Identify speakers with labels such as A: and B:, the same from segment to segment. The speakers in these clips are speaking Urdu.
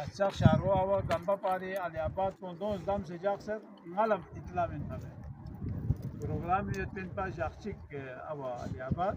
A: الشيخ شاروا وجنب باري اليابات كوندوز دم سجاكسر غلب إطلاع من هذا program يتبين با جاكشيك أو اليابات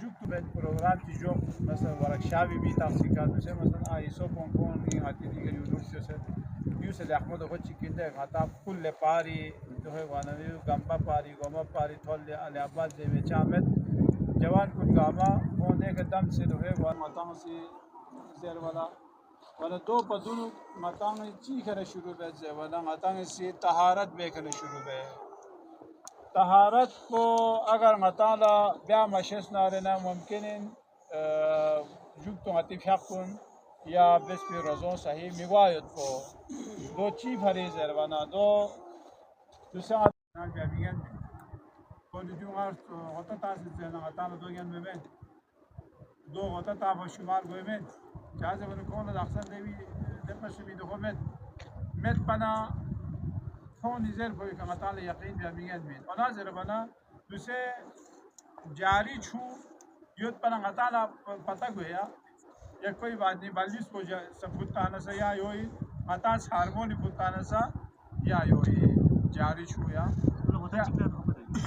A: جبت من programที่จบمثلا ورکشاپی بی تحقیقات میشه مثلا آیسو کنکون این حتی دیگه یوسف احمد خود چیکنده خطا کل پاری تو ہے وانوی گمبا پاری تھول الیاباد دیوی چامت جوان کن گاما ہونے کے دم سے تو ہے وان مطام سی زیر والا دو پدون مطام چی کرے شروع ہے والا مطام سی طہارت بے کرے شروع ہے طهارت کو اگر مطالع بیا مشس نارنا ممکن جوک تو عطیف حقن یا بس پی رزون صحیح میوایت کو دو چی فریز روانا دو ساعت نال بیا بیگن کل جوار غطا تاسیس زنا غطا دو گن ببین دو غطا تاف شمار ببین جاز ون کون احسن دیوی دپش می دو مت بنا کون نزل کوئی کا مطالع یقین بیا بیگن مین مناظر بنا دوسرے جاری چھو یوت پنا مطالع پتہ گویا یا کوئی بات نہیں بالیس کو سبوتانا سا یا یوئی مطالع ہارمونی بوتانا سا یا یوئی جاری چھو یا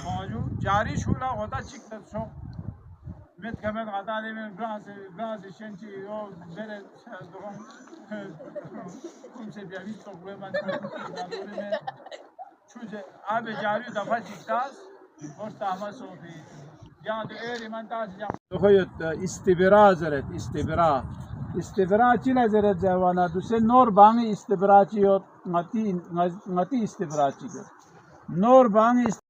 A: موجود جاری چھو لا ہوتا چکتا سو مت کمت مطالع میں گراس شنچی یو بره دوم کم سے بیاوی تو کوئی من ضروری میں چوزه آب جاری دفعه چیکاس وقت آمد صوفی جان دو ایری من تاز جان خیلی استبرا چی نظرت جوانا دوسه نور بانگی استبرا چیوت متی استبرا چیوت نور بانگی